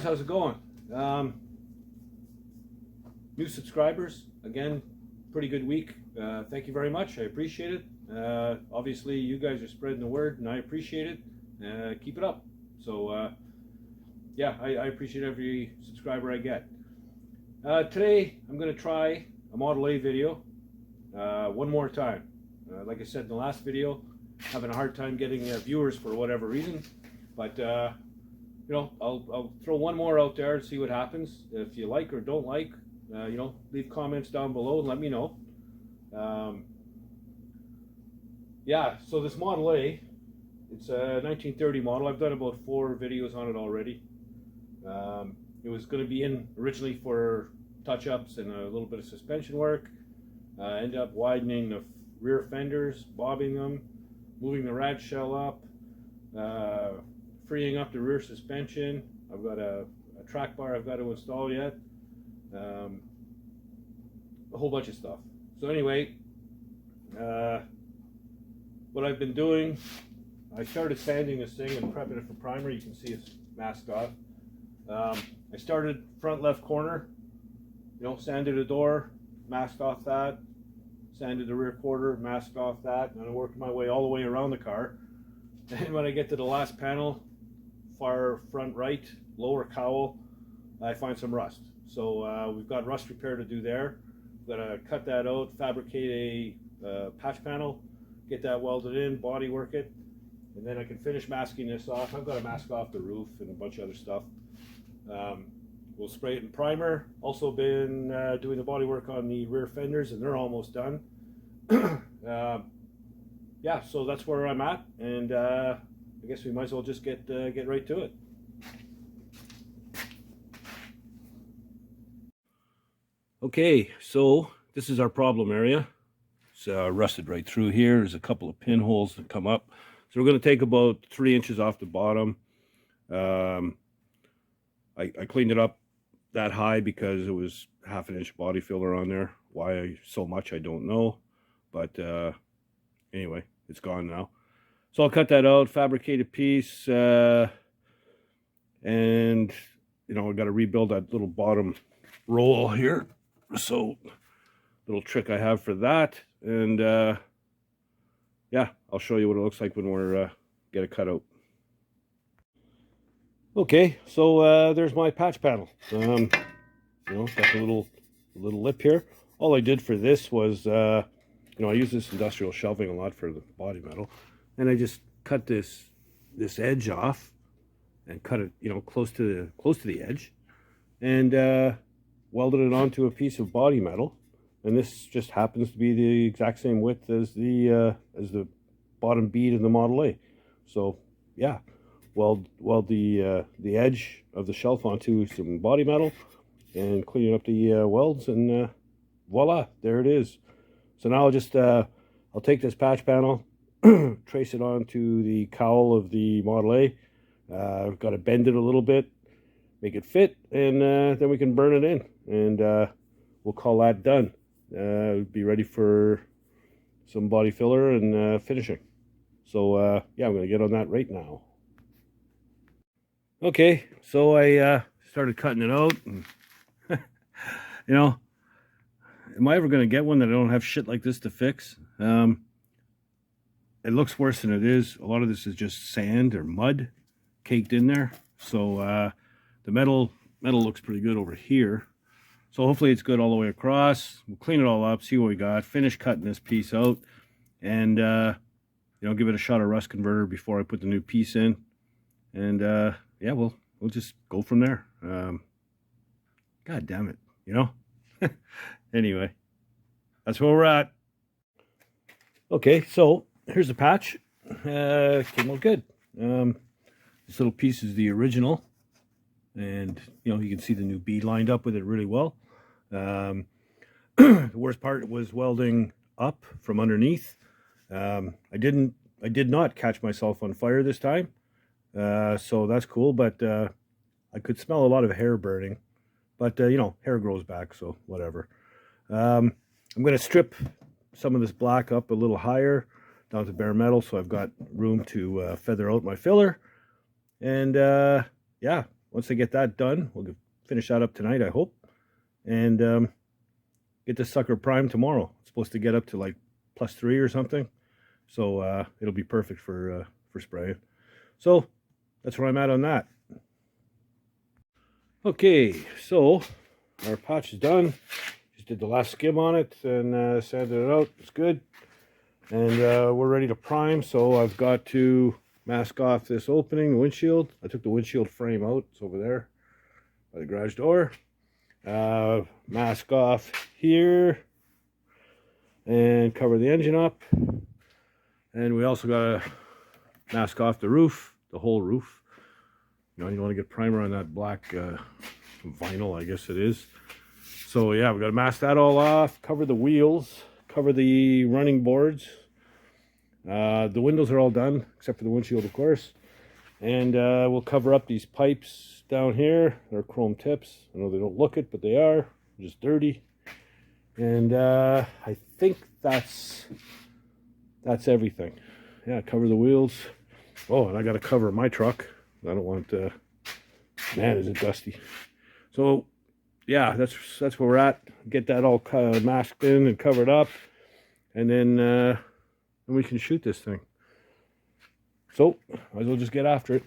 guys, how's it going? New subscribers, again, pretty good week. Thank you very much, I appreciate it. Obviously you guys are spreading the word and I appreciate it. Keep it up. So yeah, I appreciate every subscriber I get. Today I'm going to try a Model A video one more time. Like I said in the last video, having a hard time getting viewers for whatever reason, but you know, I'll throw one more out there and see what happens. If you like or don't like, you know, leave comments down below and let me know. Yeah, so this Model A, it's a 1930 model. I've done about 4 videos on it already. It was going to be in originally for touch-ups and a little bit of suspension work. Ended up widening the rear fenders, bobbing them, moving the rad shell up, freeing up the rear suspension. I've got a track bar I've got to install yet. A whole bunch of stuff. So anyway, what I've been doing, I started sanding this thing and prepping it for primer. You can see it's masked off. I started front left corner, you know, sanded the door, masked off that, sanded the rear quarter, masked off that, and I worked my way all the way around the car. And when I get to the last panel, far front right, lower cowl, I find some rust. So we've got rust repair to do there. We've got to cut that out, fabricate a patch panel, get that welded in, body work it, and then I can finish masking this off. I've got to mask off the roof and a bunch of other stuff. We'll spray it in primer. Also been doing the body work on the rear fenders, and they're almost done. Yeah, so that's where I'm at, and I guess we might as well just get right to it. Okay, so this is our problem area. It's rusted right through here. There's a couple of pinholes that come up. So we're going to take about 3 inches off the bottom. I cleaned it up that high because it was ½ an inch body filler on there. Why so much, I don't know. But anyway, it's gone now. So I'll cut that out, fabricate a piece, and you know, I got to rebuild that little bottom roll here. So little trick I have for that, and yeah, I'll show you what it looks like when we're get it cut out. Okay, so there's my patch panel. You know, got a little lip here. All I did for this was, you know, I use this industrial shelving a lot for the body metal, and I just cut this edge off and cut it, you know, close to the edge, and welded it onto a piece of body metal. And this just happens to be the exact same width as the bottom bead in the Model A. So yeah, weld the edge of the shelf onto some body metal and clean up the welds, and voila, there it is. So now I'll just I'll take this patch panel, trace it onto the cowl of the Model A. I've got to bend it a little bit, make it fit, and then we can burn it in, and we'll call that done. Be ready for some body filler and finishing. So yeah, I'm going to get on that right now. Okay, so I started cutting it out, and you know, am I ever going to get one that I don't have shit like this to fix? It looks worse than it is. A lot of this is just sand or mud caked in there. So the metal looks pretty good over here. So hopefully it's good all the way across. We'll clean it all up, see what we got, finish cutting this piece out, and you know, give it a shot of rust converter before I put the new piece in. And yeah, we'll just go from there. God damn it, you know. Anyway, that's where we're at. Okay, so here's the patch. Came out good. This little piece is the original, and you know, you can see the new bead lined up with it really well. The worst part was welding up from underneath. I did not catch myself on fire this time, so that's cool. But I could smell a lot of hair burning. But you know, hair grows back, so whatever. I'm going to strip some of this black up a little higher down to bare metal, so I've got room to feather out my filler. And yeah, once I get that done, we'll finish that up tonight, I hope, and get this sucker primed tomorrow. It's supposed to get up to like +3 or something, so it'll be perfect for spraying. So that's where I'm at on that. Okay, so our patch is done. Just did the last skim on it and sanded it out. It's good, and we're ready to prime. So I've got to mask off this opening, the windshield. I took the windshield frame out. It's over there by the garage door. Mask off here and cover the engine up, and we also got to mask off the roof, the whole roof. You know, you want to get primer on that black vinyl, I guess it is. So yeah, we got to mask that all off, cover the wheels, cover the running boards. The windows are all done except for the windshield, of course, and we'll cover up these pipes down here. They're chrome tips. I know they don't look it, but they are just dirty. And I think that's everything. Yeah, cover the wheels. Oh, and I got to cover my truck. I don't want man, is it dusty. So yeah, that's where we're at. Get that all masked in and covered up, and then we can shoot this thing. So might as well just get after it.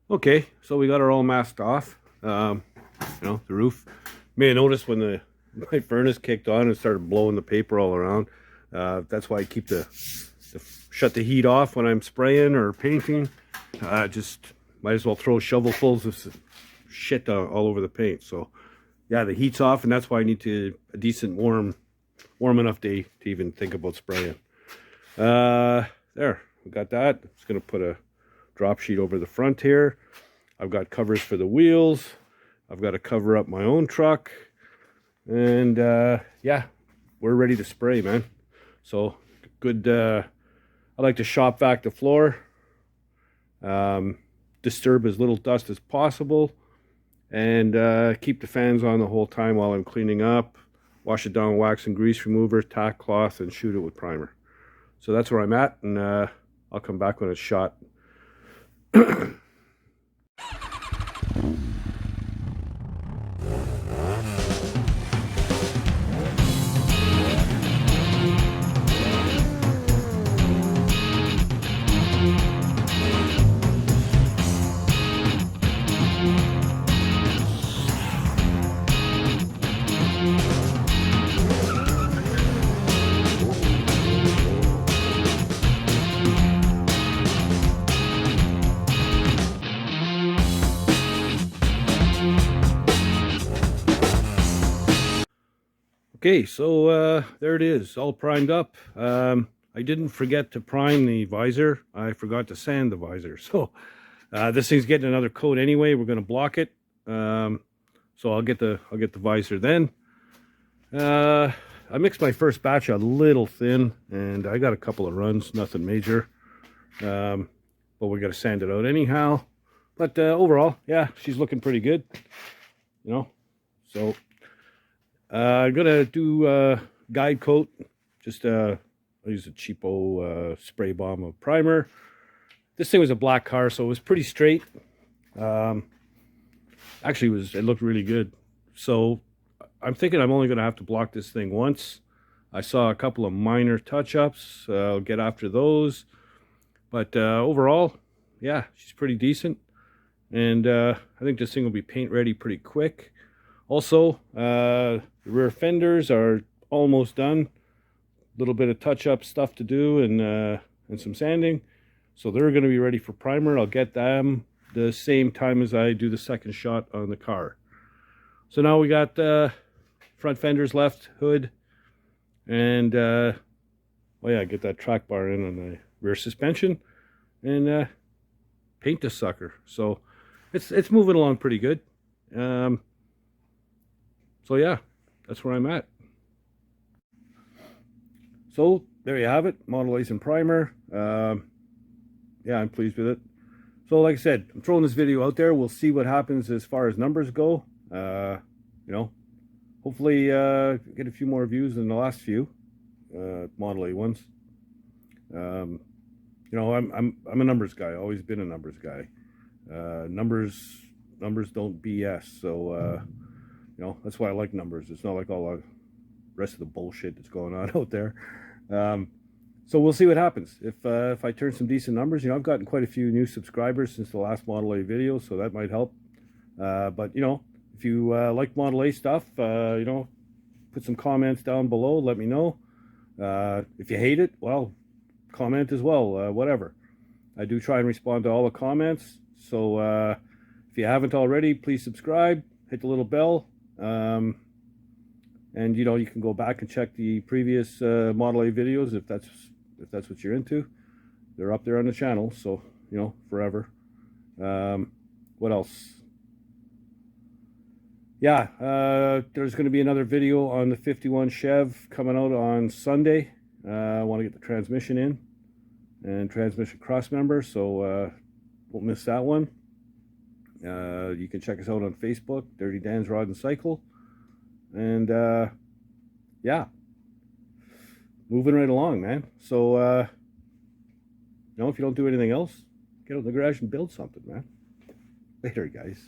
Okay, so we got her all masked off. You know, the roof. May have noticed when my furnace kicked on and started blowing the paper all around. That's why I keep shut the heat off when I'm spraying or painting. Just might as well throw shovelfuls of shit all over the paint. So yeah, the heat's off, and that's why I need a decent warm enough day to even think about spraying. There, we got that. Just gonna put a drop sheet over the front here. I've got covers for the wheels. I've got to cover up my own truck, and yeah, we're ready to spray, man. So good. I like to shop vac the floor, disturb as little dust as possible, and keep the fans on the whole time while I'm cleaning up. Wash it down with wax and grease remover, tack cloth, and shoot it with primer. So that's where I'm at, and I'll come back when it's shot. Okay, so there it is, all primed up. I I didn't forget to prime the visor. I forgot to sand the visor. So this thing's getting another coat anyway. We're going to block it. So I'll get the visor then. I mixed my first batch a little thin, and I got a couple of runs, nothing major. But we got to sand it out anyhow. But overall, yeah, she's looking pretty good. You know, so I'm gonna do guide coat. Just I use a cheapo spray bomb of primer. This thing was a black car, so it was pretty straight. Actually, it looked really good. So I'm thinking I'm only gonna have to block this thing once. I saw a couple of minor touch-ups. I'll get after those. But overall, yeah, she's pretty decent. And I think this thing will be paint ready pretty quick. Also, the rear fenders are almost done. A little bit of touch-up stuff to do and some sanding. So they're going to be ready for primer. I'll get them the same time as I do the second shot on the car. So now we got front fenders left, hood, and oh yeah, get that track bar in on the rear suspension, and paint this sucker. So it's moving along pretty good. So yeah, that's where I'm at. So there you have it, Model Ace and primer. Yeah, I'm pleased with it. So like I said, I'm throwing this video out there. We'll see what happens as far as numbers go. You know, hopefully get a few more views than the last few Model A ones. You know, I'm a numbers guy. Always been a numbers guy. Numbers don't BS. So you know, that's why I like numbers. It's not like all the rest of the bullshit that's going on out there. So we'll see what happens. If I turn some decent numbers, you know, I've gotten quite a few new subscribers since the last Model A video, so that might help. But you know, if you like Model A stuff, you know, put some comments down below. Let me know. If you hate it, well, comment as well. Whatever. I do try and respond to all the comments. So if you haven't already, please subscribe. Hit the little bell. And you know, you can go back and check the previous Model A videos if that's what you're into. They're up there on the channel, so you know, forever. What else? Yeah, there's going to be another video on the 51 Chev coming out on Sunday. I want to get the transmission in and transmission cross member, so won't miss that one. You can check us out on Facebook, Dirty Dan's Rod and Cycle. And yeah, moving right along, man. So you know, if you don't do anything else, get out in the garage and build something, man. Later, guys.